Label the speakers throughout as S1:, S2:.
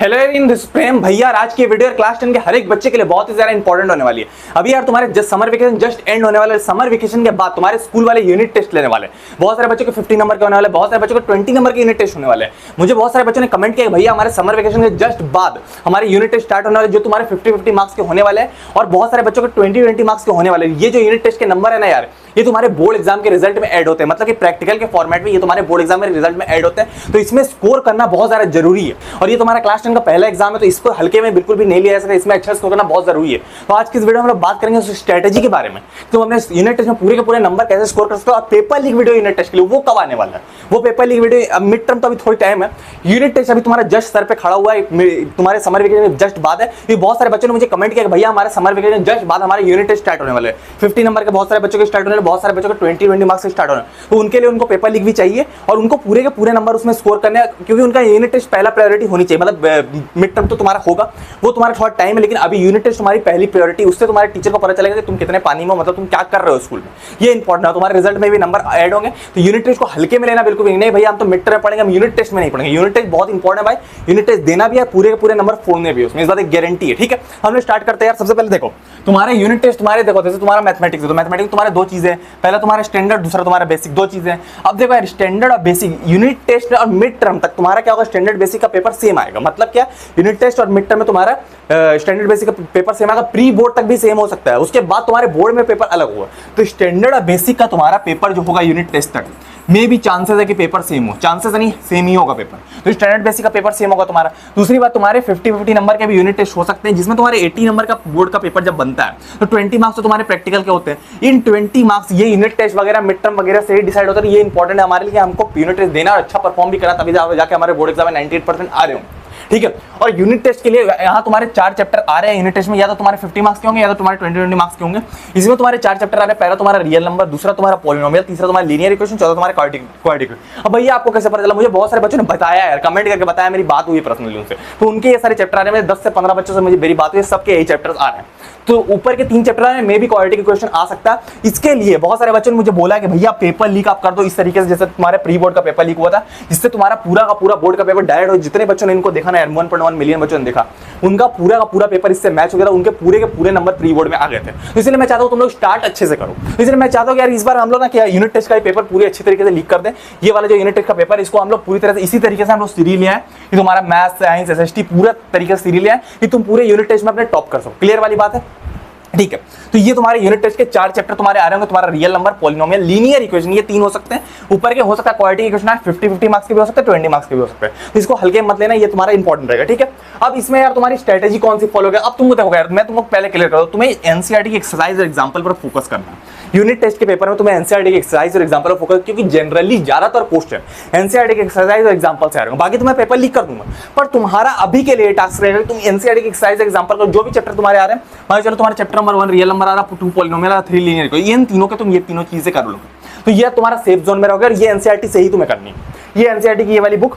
S1: Hello in this प्रेम भैया, आज की वीडियो क्लास 10 के हर एक बच्चे के लिए बहुत ही ज्यादा इंपॉर्टेंट होने वाली है। अभी यार तुम्हारे just summer vacation just and होने वाले, समर वेकेशन के बाद तुम्हारे स्कूल वाले यूनिट टेस्ट लेने वाले। बहुत सारे बच्चों को 50 नंबर के होने वाले, बहुत सारे बच्चों को 20 नंबर के यूनिट टेस्ट होने वाले। मुझे बहुत सारे बच्चों ने कमेंट किया भैया हमारे समर वेकेशन के जस्ट बाद हमारे यूनिट टेस्ट स्टार्ट होने वाले, जो तुम्हारे 50-50 मार्क्स के होने वाले हैं, और बहुत सारे बच्चों को 20-20 मार्क्स के होने वाले। ये जो यूनिट टेस्ट के नंबर है ना यार, ये तुम्हारे बोर्ड एग्जाम के रिजल्ट में ऐड होते हैं, मतलब कि प्रैक्टिकल के फॉर्मेट में ये तुम्हारे बोर्ड एग्जाम के रिजल्ट में ऐड होते हैं। तो इसमें स्कोर करना बहुत ज्यादा जरूरी है, और ये तुम्हारा क्लास 10 का पहला एग्जाम है, तो इसको हल्के में बिल्कुल भी नहीं लिया जा सकता। इसमें अच्छा स्कोर करना बहुत जरूरी है। तो आज की इस वीडियो में हम लोग बात करेंगे उस स्ट्रेटेजी के बारे में, तो हमने यूनिट टेस्ट में पूरे के पूरे नंबर कैसे स्कोर कर सकते हो। और paper leak video unit test के लिए वो कब आने वाला है, वो paper leak video mid term तो अभी थोड़ी टाइम है। यूनिट टेस्ट अभी तुम्हारा जस्ट सर पे खड़ा हुआ है, तुम्हारे समर वेकेशन जस्ट बाद है। ये बहुत सारे बच्चों ने मुझे कमेंट किया कि भैया हमारे समर वेकेशन जस्ट बाद हमारे यूनिट टेस्ट स्टार्ट होने वाले हैं। 50 नंबर के बहुत सारे बच्चों के स्टार्ट होने वाले, बहुत सारे बच्चों को 20 मार्क्स से स्टार्ट होना, तो उनके लिए उनको पेपर लीक भी चाहिए और उनको पूरे के पूरे नंबर उसमें स्कोर करने हैं, क्योंकि उनका यूनिट टेस्ट पहला प्रायोरिटी होनी चाहिए। मतलब मिड टर्म तो तुम्हारा होगा, वो तुम्हारा थोड़ा टाइम है, लेकिन अभी यूनिट टेस्ट तुम्हारी पहली प्रायोरिटी। उससे तुम्हारे टीचर को पता चलेगा कि तुम कितने पानी में, मतलब तुम क्या कर रहे हो स्कूल में। ये इंपॉर्टेंट है, तुम्हारे रिजल्ट में भी नंबर ऐड होंगे। तो यूनिट टेस्ट को हल्के में लेना बिल्कुल नहीं भैया हम तो मिड टर्म में पढ़ेंगे, हम यूनिट टेस्ट में नहीं पढ़ेंगे। यूनिट टेस्ट बहुत इंपॉर्टेंट है भाई, यूनिट टेस्ट देना भी है, पूरे के पूरे नंबर फोड़ने भी, उसमें इस बात एक गारंटी है। ठीक है, हम लोग स्टार्ट करते हैं यार। सबसे पहले देखो तुम्हारे यूनिट टेस्ट, तुम्हारे देखो जैसे तुम्हारा मैथमेटिक्स है, तो मैथमेटिक्स तुम्हारे दो चीजें, पहला तुम्हारा स्टैंडर्ड, दूसरा तुम्हारा बेसिक, दो चीजें। अब देखो यार, स्टैंडर्ड और बेसिक यूनिट टेस्ट और मिड टर्म तक तुम्हारा क्या होगा, स्टैंडर्ड बेसिक का पेपर सेम आएगा। मतलब क्या, यूनिट टेस्ट और मिड टर्म में तुम्हारा स्टैंडर्ड बेसिक का पेपर सेम आएगा, प्री बोर्ड तक भी सेम हो सकता है, उसके बाद तुम्हारे बोर्ड में पेपर अलग होगा। तो स्टैंडर्ड और बेसिक का तुम्हारा पेपर जो होगा यूनिट टेस्ट तक में भी चांसेस है कि पेपर सेम हो, चांसेस नहीं सेम ही होगा पेपर। तो स्टैंडर्ड बेसिक का पेपर सेम होगा तुम्हारा। दूसरी बात, तुम्हारे 50-50 नंबर के भी यूनिट टेस्ट हो सकते हैं, जिसमें तुम्हारे 80 नंबर का बोर्ड का पेपर जब बनता है तो 20 मार्क्स तो तुम्हारे प्रैक्टिकल के होते हैं। इन 20 मार्क्स ये यूनिट टेस्ट वगैरह मिड टर्म वगैरह से ही डिसाइड होता है। ये इंपॉर्टेंट है हमारे लिए, हमको यूनिट टेस्ट देना और अच्छा परफॉर्म भी करना, तभी जाके हमारे बोर्ड एग्जाम में 98% आ रहे हो। ठीक है, और यूनिट टेस्ट के लिए यहाँ तुम्हारे 4 चैप्टर आ रहे हैं यूनिट टेस्ट में, या तो तुम्हारे 50 मार्क्स के होंगे या तो तुम्हारे 20 मार्क्स के होंगे। इसमें तुम्हारे 4 चैप्टर आ रहे हैं, पहला तुम्हारा रियल नंबर, दूसरा तुम्हारा पॉलिनोमियल, तीसरा तुम्हारा लीनियर इक्वेशन, चौथा तुम्हारा क्वाड्रेटिक। अब भैया आपको कैसे पता चला, मुझे बहुत सारे बच्चों ने बताया यार, कमेंट करके बताया, मेरी बात हुई पर्सनली उनसे, तो उनके ये सारे चैप्टर आ रहे हैं। 10 से 15 बच्चों से मुझे मेरी बात हुई, सबके यही चैप्टर्स आ रहे हैं। तो ऊपर के 3 चैप्टर में भी क्वाड्रेटिक इक्वेशन आ सकता है। इसके लिए बहुत सारे बच्चों ने मुझे बोला कि भैया पेपर लीक आप कर दो इस तरीके से, जैसे तुम्हारे प्री बोर्ड का पेपर लीक हुआ था, जिससे तुम्हारा पूरा का पूरा बोर्ड का पेपर डायरेक्ट हो। जितने बच्चों ने इनको देखा ना, 1.1 मिलियन बच्चों ने देखा, उनका पूरा का पूरा पेपर इससे मैच हो गया था, उनके पूरे के पूरे नंबर प्री बोर्ड में आ गए थे। तो इसलिए मैं चाहता हूं तुम लोग स्टार्ट अच्छे से करो। इसलिए मैं चाहता हूं कि यार इस बार हम लोग ना क्या यूनिट टेस्ट का पेपर पूरी अच्छी तरीके से लीक कर दें। ये वाला जो यूनिट टेस्ट का पेपर, इसको हम लोग पूरी तरह से इसी तरीके से हम लोग सीरीज लिया है कि तुम्हारा मैथ्स, साइंस, एसएसटी पूरा तरीके से सीरीज लिया है कि तुम पूरे यूनिट टेस्ट में अपने टॉप कर सको। क्लियर वाली बात है, ठीक है। तो ये तुम्हारे यूनिट टेस्ट के 4 चैप्टर तुम्हारे आ रहे होंगे, तुम्हारा real number, polynomial, linear equation, ये 3 हो सकते हैं। ऊपर के हो सकता है क्वाड्रेटिक इक्वेशन 50-50 मार्क्स के भी हो सकते हैं, 20 मार्क्स के भी हो सकते हैं। तो इसको हल्के मत लेना, ये तुम्हारा इंपॉर्टेंट रहेगा। ठीक है, अब इसमें यार तुम्हारी स्ट्रेटेजी कौन सी फॉलो करेगा। अब तुमको देखो यार, मैं तुमको पहले क्लियर कर दूं, तुम्हें एनसीईआरटी की एक्सरसाइज और एग्जांपल पर फोकस करना है। यूनिट टेस्ट के पेपर में तुम्हें एनसीईआरटी की एक्सरसाइज और एग्जांपल पर फोकस, क्योंकि जनरली ज्यादातर क्वेश्चन एनसीईआरटी की एक्सरसाइज और एग्जांपल से आ रहे हैं। बाकी तुम्हें पेपर लीक कर दूंगा, पर तुम्हारा अभी के लिए टास्क रहेगा तुम एनसीईआरटी की एक्सरसाइज एग्जांपल को, जो भी चैप्टर तुम्हारे आ रहे हैं, मान चलो तुम्हारा चैप्टर नंबर 1 रियल नंबर आ रहा है, 2 पॉलिनोमियल, 3 लीनियर इक्वेशन, इन तीनों के तुम ये तीनों चीजें कर लोगे तो ये तुम्हारा सेफ जोन में रहोगे। और ये एनसीईआरटी से ही तुम्हें करनी है, ये एनसीईआरटी की ये वाली बुक,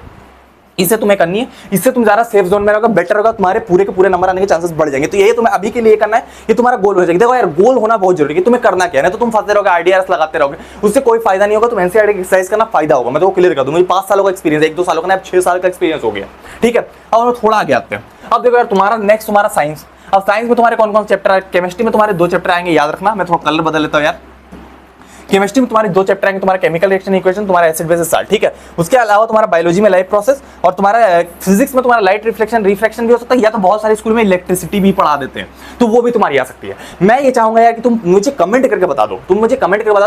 S1: इससे तुम्हें करनी है। इससे तुम ज्यादा सेफ जोन में रहोगे, बेटर होगा, तुम्हारे पूरे के पूरे नंबर आने के चांसेस बढ़ जाएंगे। तो ये तुम्हें अभी के लिए करना है, ये तुम्हारा गोल हो जाएगा। देखो यार, गोल होना बहुत जरूरी है, तुम्हें करना क्या है, नहीं तो तुम फंसते रहोगे, आइडियाज लगाते रहोगे, उससे कोई फायदा नहीं होगा। तुम एनसीईआरटी की एक्सरसाइज करना फायदा होगा। मैं तो क्लियर कर दूं, मुझे 5 सालों का एक्सपीरियंस है, 1-2 सालों का, 6 साल का एक्सपीरियंस हो गया। ठीक है, अब थोड़ा आगे आते हैं। अब देखो यार, तुम्हारा नेक्स्ट तुम्हारा साइंस। अब साइंस में तुम्हारे कौन कौन चैप्टर है, केमिस्ट्री में तुम्हारे 2 चैप्टर आएंगे, याद रखना। मैं थोड़ा कलर बदल लेता हूं यार। केमिस्ट्री में तुम्हारे 2 चैप्टर आएंगे, तुम्हारा केमिकल रिएक्शन इक्वेशन, तुम्हारा एसिड बेसिस साल्ट। ठीक है, उसके अलावा तुम्हारा बायोलॉजी में लाइफ प्रोसेस, और तुम्हारा फिजिक्स में तुम्हारा लाइट रिफ्लेक्शन रिफ्रैक्शन भी हो सकता है, या तो बहुत सारे स्कूल में इलेक्ट्रिसिटी भी पढ़ा देते हैं, तो वो भी तुम्हारी आ सकती है। मैं ये चाहूंगा यार कि तुम मुझे कमेंट करके बता दो,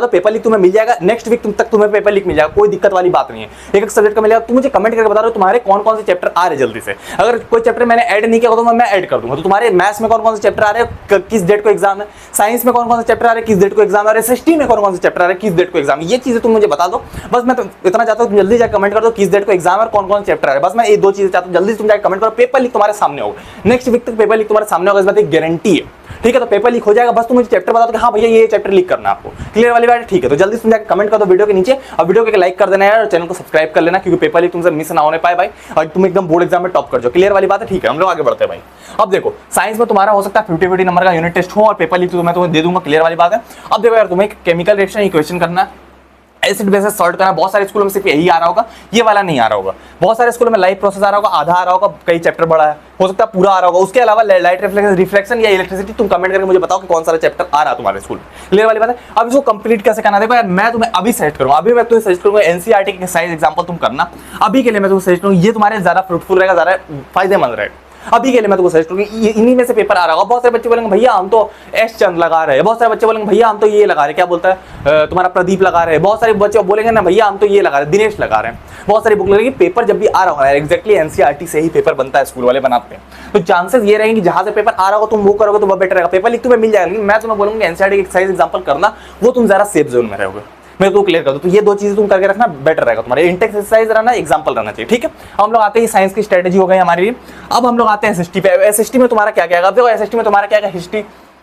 S1: पेपर लीक तुम्हें मिल जाएगा नेक्स्ट वीक तक, तुम्हें पेपर लीक मिल जाएगा, कोई दिक्कत वाली बात नहीं है। एक सब्जेक्ट का मिलेगा, तुम मुझे कमेंट करके बता दो तुम्हारे कौन कौन से चैप्टर आ रहे जल्दी से। अगर कोई चैप्टर मैंने ऐड नहीं किया तो मैं ऐड कर दूंगा। तो तुम्हारे मैथ्स में कौन कौन से चैप्टर आ रहे हैं, किस डेट को एग्जाम है, साइंस में कौन कौन से चैप्टर आ रहे हैं, किस डेट को एग्जाम है, और एसएसटी में कौन कौन से चैप्टर आ रहे हैं, किस डेट को एग्जाम। ये चीजें तुम मुझे बता दो बस। मैं तो इतना चाहता हूं जल्दी जाकर कमेंट कर दो किस डेट को एग्जाम है और कौन कौन चैप्टर है। बस मैं ये 2 चीजें चाहता हूं, जल्दी तुम जाकर कमेंट करो। पेपर लीक तुम्हारे सामने होगा, नेक्स्ट वीक तक पेपर लीक तुम्हारे सामने होगा, इस बात की गारंटी है। ठीक है, तो पेपर लीक हो जाएगा, बस तुम मुझे चैप्टर बता दो कि हाँ भैया ये चैप्टर लीक करना है आपको। क्लियर वाली बात है, ठीक है। तो जल्दी तुम जाकर कमेंट कर दो वीडियो के नीचे, और वीडियो को लाइक कर देना यार, और चैनल को सब्सक्राइब कर लेना, क्योंकि पेपर लीक तुमसे मिस ना होने पाए भाई, और तुम एकदम बोर्ड एग्जाम में टॉप कर जाओ। क्लियर वाली बात है, ठीक है। हम लोग आगे बढ़ते हैं भाई। अब देखो, साइंस में तुम्हारा हो सकता है 50-50 नंबर का यूनिट टेस्ट हो, और पेपर लीक तो मैं तुम्हें दे दूंगा। क्लियर वाली बात है। अब देखो यार, तुम्हें केमिकल रिएक्शन इक्वेशन करना है, एसिड बेसिस सॉर्ट करना, बहुत सारे स्कूलों में सिर्फ यही आ रहा होगा, ये वाला नहीं आ रहा होगा। बहुत सारे स्कूलों में लाइफ प्रोसेस आ रहा होगा, आधा आ रहा होगा, कई चैप्टर बड़ा है, हो सकता है पूरा आ रहा होगा। उसके अलावा लाइट रिफ्लेक्शन या इलेक्ट्रिसिटी, तुम कमेंट करके मुझे बताओ कि कौन सा चैप्टर आ रहा है तुम्हारे स्कूल में। क्लियर वाली बात है। अब इसको कंप्लीट कैसे करना, देखो यार मैं तुम्हें अभी सजेस्ट करूंगा, अभी मैं तुम्हें सजेस्ट करूंगा एनसीईआरटी के एक्सरसाइज एग्जांपल तुम करना। अभी के लिए मैं तुम्हें सजेस्ट करूंगा, ये तुम्हारे ज्यादा फ्रूटफुल रहेगा, ज्यादा फायदेमंद रहेगा। अभी के लिए मैं तुमको सजेस्ट करूंगा, इन्हीं में से पेपर आ रहा होगा। बहुत सारे बच्चे बोलेंगे भैया हम तो एस चंद लगा रहे हैं, बहुत सारे बच्चे बोलेंगे भैया हम तो ये लगा रहे हैं, क्या बोलता है तुम्हारा प्रदीप लगा रहे हैं, बहुत सारे बच्चे बोलेंगे ना भैया हम तो ये लगा रहे हैं, दिनेश लगा रहे हैं। बहुत सारी बुक लगेगी। पेपर जब भी आ रहा होगा एक्जैक्टली एनसीईआरटी से ही पेपर बनता है, स्कूल वाले बनाते हैं, तो चांसेस ये रहेंगे कि जहां से पेपर आ रहा होगा तुम वो करोगे तो वो बेटर रहेगा। पेपर लिख तुम्हें मिल जाएगा, लेकिन मैं तुम्हें बोलूंगा एनसीईआरटी एक्सरसाइज एग्जांपल करना, वो तुम जरा सेफ जोन में रहोगे। मैं तो क्लियर कर दूं, तो ये दो चीजें तुम करके रखना बेटर रहेगा तुम्हारे। इंटेक्स एक्सरसाइज रहना, एग्जांपल रहना चाहिए, ठीक है। अब हम लोग आते हैं साइंस की स्ट्रेटेजी हो गई हमारे लिए। अब हम लोग आते हैं एसएसटी पे। एसएसटी में तुम्हारा क्या क्या है, देखो एसएसटी में तुम्हारा क्या क्या,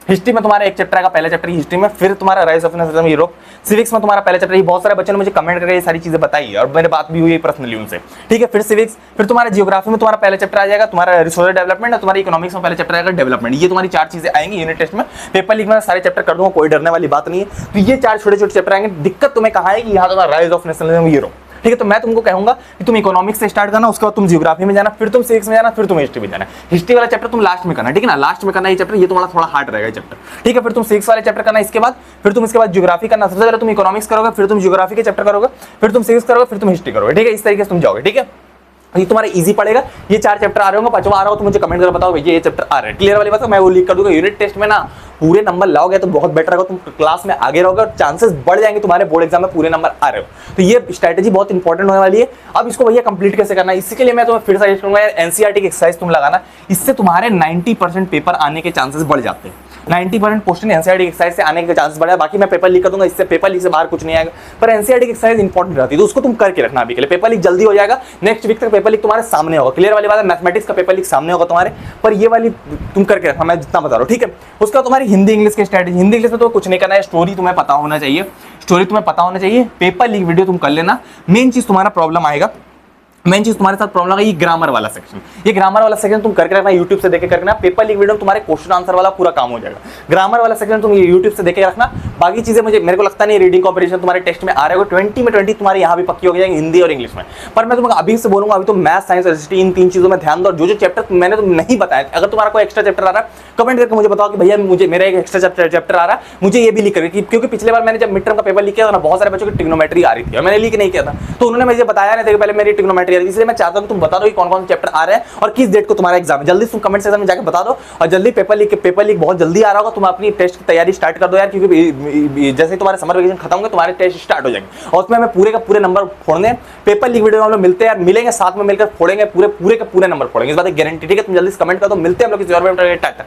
S1: हिस्ट्री में तुम्हारा एक चैप्टर आएगा, पहला चैप्टर हिस्ट्री में, फिर तुम्हारा rise of nationalism Europe. Civics में तुम्हारा पहला चैप्टर, बहुत सारे बच्चों ने मुझे कमेंट करके ये सारी चीजें बताई है और मेरी बात भी हुई है पर्सनली उनसे, ठीक है। फिर सिविक्स, फिर तुम्हारा जियोग्राफी में तुम्हारा पहला चैप्टर आ जाएगा तुम्हारा रिसोर्स डेवलपमेंट, और तुम्हारी इकोनॉमिक्स में पहला चैप्टर आएगा डेवलपमेंट। ये तुम्हारी चार चीजें आएंगी यूनिट टेस्ट में। पेपर लीक में सारे चैप्टर कर दूंगा, कोई डरने वाली बात नहीं है। तो ये चार छोटे छोटे चैप्टर आएंगे। दिक्कत तुम्हें कहाँ है कि यहाँ तुम्हारा राइज ऑफ नेशनलिज्म यूरोप, ठीक है। तो मैं तुमको कहूंगा कि तुम इकोनॉमिक्स से स्टार्ट करना, उसके बाद तुम जियोग्राफी में जाना, फिर तुम सिविक्स में जाना, फिर तुम हिस्ट्री में जाना। हिस्ट्री वाला चैप्टर तुम लास्ट में करना, ठीक है ना, लास्ट में करना ये चैप्टर, ये तुम्हारा थोड़ा हार्ड रहेगा चैप्टर, ठीक है। फिर तुम सिविक्स वाले चैप्टर करना, इसके बाद फिर तुम इसके बाद जियोग्राफी करना। सबसे पहले तुम इकोनॉमिक्स करोगे, फिर तुम जियोग्राफी के चैप्टर करोगे, फिर तुम सिविक्स करोगे, फिर तुम हिस्ट्री करोगे, ठीक है। इस तरीके से तुम जाओगे, ठीक है। ये तुम्हारा इजी पड़ेगा। ये चार चैप्टर आ रहे होंगे, पांचवा आ रहा हो तो मुझे कमेंट कर बताओ भैया ये चैप्टर आ रहा है। क्लियर वाली बात है, मैं वो लीक कर दूंगा। यूनिट टेस्ट में ना पूरे नंबर लाओगे तो बहुत बेटर होगा, तुम क्लास में आगे रहोगे और चांसेस बढ़ जाएंगे तुम्हारे बोर्ड एग्जाम में पूरे नंबर आ रहे हो। तो ये स्ट्रैटेजी बहुत इंपॉर्टेंट होने वाली है। अब इसको भैया कंप्लीट कैसे करना है, इसके लिए मैं तुम्हें फिर सजेस्ट करूंगा एनसीईआरटी की एक्सरसाइज तुम लगाना। इससे तुम्हारे 90% पेपर आने के चांसेस बढ़ जाते हैं। 90% क्वेश्चन एनसीईआरटी एक्सरसाइज से आने के चांसेस बढ़ा। बाकी मैं पेपर लीक कर दूंगा, इससे पेपर लीक से बाहर कुछ नहीं आएगा, पर एनसीईआरटी एक्सरसाइज इंपॉर्टेंट रहती है, तो उसको तुम करके रखना अभी के लिए। पेपर लीक जल्दी हो जाएगा, नेक्स्ट वीक तक पेपर लीक तुम्हारे सामने होगा। क्लियर वाली बात है, मैथमेटिक्स का पेपर लीक सामने होगा तुम्हारे, पर ये वाली तुम करके रखना, मैं जितना बता रहा हूँ, ठीक है। उसका तुम्हारी हिंदी इंग्लिश की स्ट्रैटेजी, हिंदी इंग्लिश में तो कुछ नहीं करना है, स्टोरी तुम्हें पता होना चाहिए, स्टोरी तुम्हें पता होना चाहिए। पेपर लीक वीडियो तुम कर लेना। मेन चीज तुम्हारा प्रॉब्लम आएगा, मेन चीज तुम्हारे साथ प्रॉब्लम है ये ग्रामर वाला सेक्शन। ये ग्रामर वाला सेक्शन तुम करके रखना, यूट्यूब से देखे करना। पेपर लीक वीडियो तुम्हारे क्वेश्चन आंसर वाला पूरा काम हो जाएगा। ग्रामर वाला सेक्शन तुम ये यूट्यूब से देखे रखना। बाकी चीजें मेरे को लगता नहीं रीडिंग कॉम्पिटिशन तुम्हारे टेस्ट में आ रहे हो, 20 में 20 तुम्हारी यहाँ भी पक्की हो जाएगी हिंदी और इंग्लिश में। पर मैं तुम्हें अभी से बोलूंगा, अभी तो मैथ साइंस एसएसटी इन तीन चीजों में ध्यान दो। जो चैप्टर मैंने तुम नहीं बताया, अगर तुम्हारा कोई एक्स्ट्रा चैप्टर आ रहा है कमेंट करके मुझे बताओ कि भैया मुझे मेरा एक एक्स्ट्रा चैप्टर आ रहा है, मुझे ये भी लीक करके, क्योंकि पिछले बार मैंने जब मिड टर्म का पेपर लीक किया था ना, बहुत सारे बच्चों की ट्रिग्नोमेट्री आ रही थी और मैंने लीक नहीं किया था, तो उन्होंने मुझे बताया नहीं था कि पहले मेरी ट्रिग्नोमेट्री आ रही थी। इसलिए मैं चाहता हूं तुम बता दो कि कौन कौन चैप्टर आ रहे हैं और किस डेट को तुम्हारा एग्जाम है। जल्दी तुम कमेंट सेक्शन में जाकर बता दो और जल्दी पेपर लीक बहुत जल्दी आ रहा होगा। तुम अपनी टेस्ट की तैयारी स्टार्ट कर दो यार, क्योंकि जैसे तुम्हारे समर वेकेशन खत्म होंगे तुम्हारे टेस्ट स्टार्ट हो जाएंगे और उसमें मैं पूरे का पूरे नंबर फोड़ने। पेपर लीक वीडियो में हम लोग मिलते हैं, मिलेंगे साथ में मिलकर फोड़ेंगे, पूरे के पूरे नंबर फोड़ेंगे, इस बात की गारंटी, ठीक है। तुम जल्दी कमेंट कर दो, मिलते हैं हम लोग किसी और वीडियो में। टाटा।